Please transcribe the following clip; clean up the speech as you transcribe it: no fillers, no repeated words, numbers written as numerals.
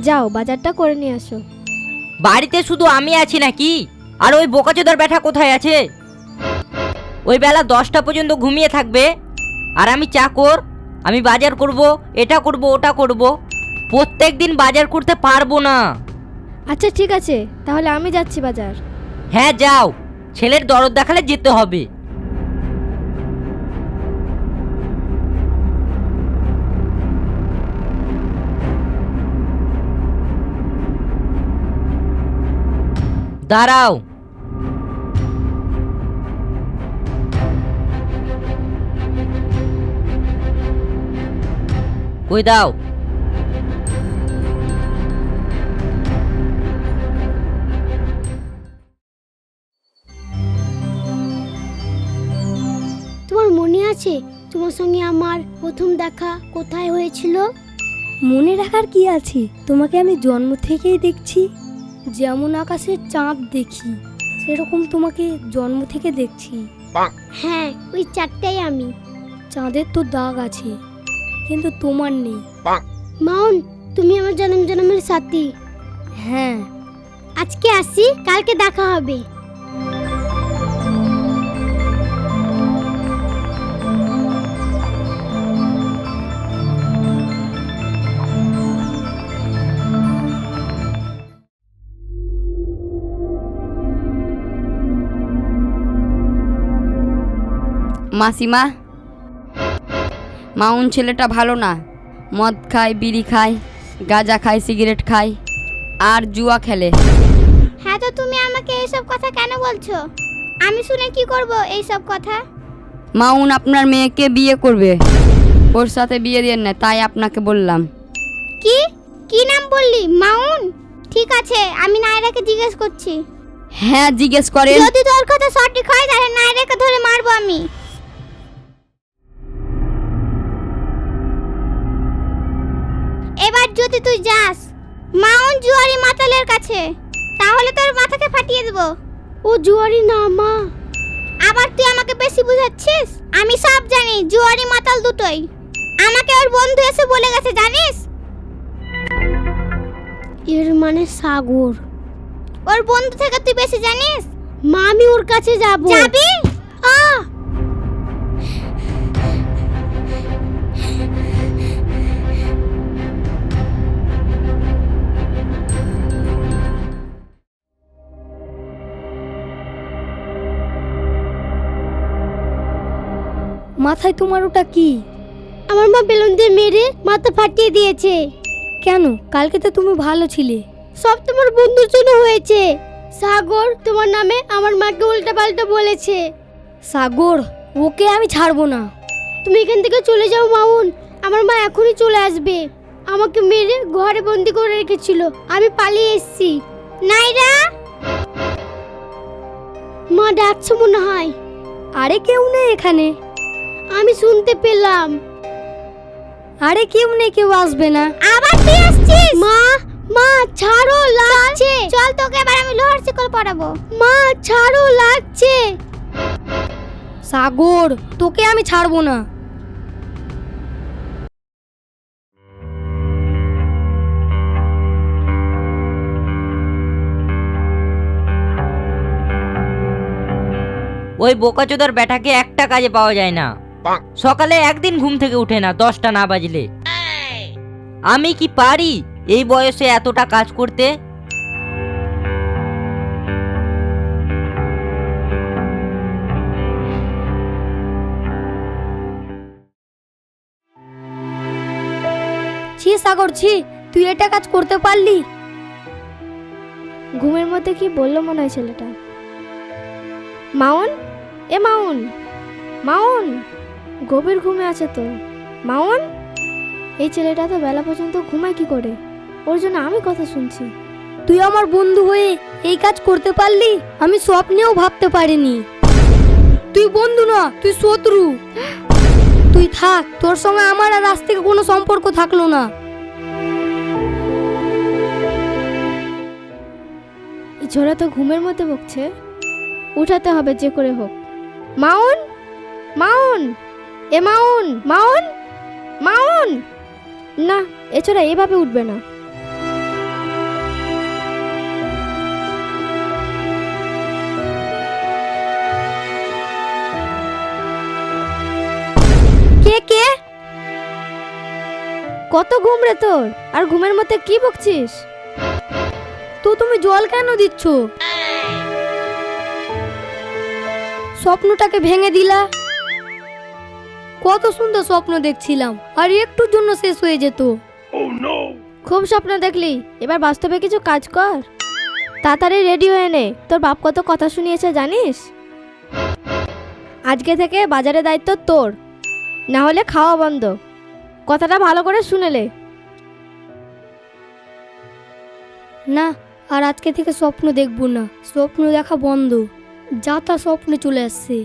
যাও বাজারটা করে নিয়ে আসো। বাড়িতে শুধু আমি আছি নাকি? আর ওই বোকাচোদার ব্যাটা কোথায় আছে? ওই বেলা 10টা পর্যন্ত ঘুমিয়ে থাকবে, আর আমি চাকর, আমি বাজার করব, এটা করব, ওটা করব। প্রত্যেক দিন বাজার করতে পারবো না। আচ্ছা ঠিক আছে, তাহলে আমি যাচ্ছি বাজার। হ্যাঁ যাও, ছেলের দরদ দেখালে যেতে হবে। দাঁড়াও, কই দাও। তোমার মনে আছে তোমার সঙ্গে আমার প্রথম দেখা কোথায় হয়েছিল? মনে রাখার কি আছে, তোমাকে আমি জন্ম থেকেই দেখছি। যেমন আকাশে চাঁদ দেখি, সেরকম তোমাকে জন্ম থেকে দেখছি। হ্যাঁ, ওই চারটাই আমি। চাঁদের তো দাগ আছে, কিন্তু তোমার নেই। মাউন, তুমি আমার জন্ম জন্মের সাথী। হ্যাঁ, আজকে আসি, কালকে দেখা হবে। মাসিমা, মাউন ছেলেটা ভালো না। মদ খায়, বিড়ি খায়, গাঁজা খায়, সিগারেট খায়, আর জুয়া খেলে। হ্যাঁ, তো তুমি আমাকে এইসব কথা কেন বলছো? আমি শুনে কি করব এইসব কথা? মাউন আপনার মেয়েকে বিয়ে করবে, ওর সাথে বিয়ে দিয়ে না, তাই আপনাকে বললাম। কি কি নাম বললি? মাউন? ঠিক আছে, আমি নায়রাকে জিজ্ঞেস করছি। হ্যাঁ জিজ্ঞেস করেন। যদি তোর কথা সঠিক হয় তাহলে নায়রাকে ধরে মারবো আমি। এবার যদি তুই যাস মাউন জুয়ারি মাতালের কাছে, তাহলে তোর মাথাকে ফাটিয়ে দেব। ও জুয়ারি না মা। আবার তুই আমাকে বেশি বুঝাচ্ছিস? আমি সব জানি, জুয়ারি মাতাল দুটোই। আমাকে ওর বন্ধু এসে বলে গেছে, জানিস? এর মানে সাগর। ওর বন্ধু থেকে তুই বেশি জানিস? মা, আমি ওর কাছে যাব। যাবি? মাথায় তোমার ওটা কি? আমার মা বেলুন দিয়ে মেরে মাথা ফাটিয়ে দিয়েছে। কেন? কালকে তো তুমি ভালো ছিলে। সব তোমার বন্ধুর জন্য হয়েছে। সাগর তোমার নামে আমার মাকে উল্টাপাল্টা বলেছে। সাগর, ওকে আমি ছাড়বো না। তুমি এখান থেকে চলে যাও মাউন, আমার মা এখনই চলে আসবে। আমাকে মেরে ঘরে বন্দি করে রেখেছিল, আমি পালিয়ে এসেছি। নাইরা, মা ডাকছে মনে হয়। আরে কেউ নেই এখানে। আমি শুনতে পেলাম। আরে কেউ নেই, কেউ আসবে না। আবার তুই আসছিস? মা, মা ছাড়ো, লাগছে। চল তোকে এবার আমি লোহার শিকল পরাবো। মা ছাড়ো, লাগছে। সাগর, তোকে আমি ছাড়বো না। ওই বোকাচোদার ব্যাটাকে একটা কাজে পাওয়া যায় না। সকালে একদিন ঘুম থেকে উঠে না 10টা না বাজলে। আমি কি পারি এই বয়সে এতটা কাজ করতে? ছি সাগর, ছি, তুই এটা কাজ করতে পারলি? ঘুমের মধ্যে কি বললো মনে হয় ছেলেটা। মাউন, এ মাউন, মাউন, গভীর ঘুমে আছে তো। মাউন, এই ছেলেটা তো বেলা পর্যন্ত ঘুমায় কি করে? ওর জন্য আমি কথা শুনছি। তুই আমার বন্ধু হয়ে এই কাজ করতে পারলি? আমি স্বপ্নেও ভাবতে পারিনি। তুই বন্ধু না, তুই শত্রু। তুই থাক, তোর সঙ্গে আমার আর আজ থেকে কোনো সম্পর্ক থাকলো না। এই ছোড়া তো ঘুমের মধ্যে বকছে, উঠাতে হবে যে করে হোক। মাউন, মাউন, এ মাউন, মাউন, মাউন। না, এ ছোড়া এভাবে উঠবে না। কত ঘুম রে তোর, আর ঘুমের মধ্যে কি বকছিস? তো তুমি জল কেন দিচ্ছ? স্বপ্নটাকে ভেঙে দিলা। কত সুন্দর স্বপ্ন দেখছিলাম, আর একটুর জন্য শেষ হয়ে যেত। খুব স্বপ্ন দেখলি, এবার বাস্তবে কিছু কাজ কর। তাড়াতাড়ি রেডি হয়ে নে, তোর বাপ কত কথা শুনিয়েছে জানিস? আজকে থেকে বাজারের দায়িত্ব তোর, না হলে খাওয়া বন্ধ। কথাটা ভালো করে শুনেলে। না, আর আজকে থেকে স্বপ্ন দেখবো না, স্বপ্ন দেখা বন্ধ। যা তা স্বপ্নে চলে আসছে।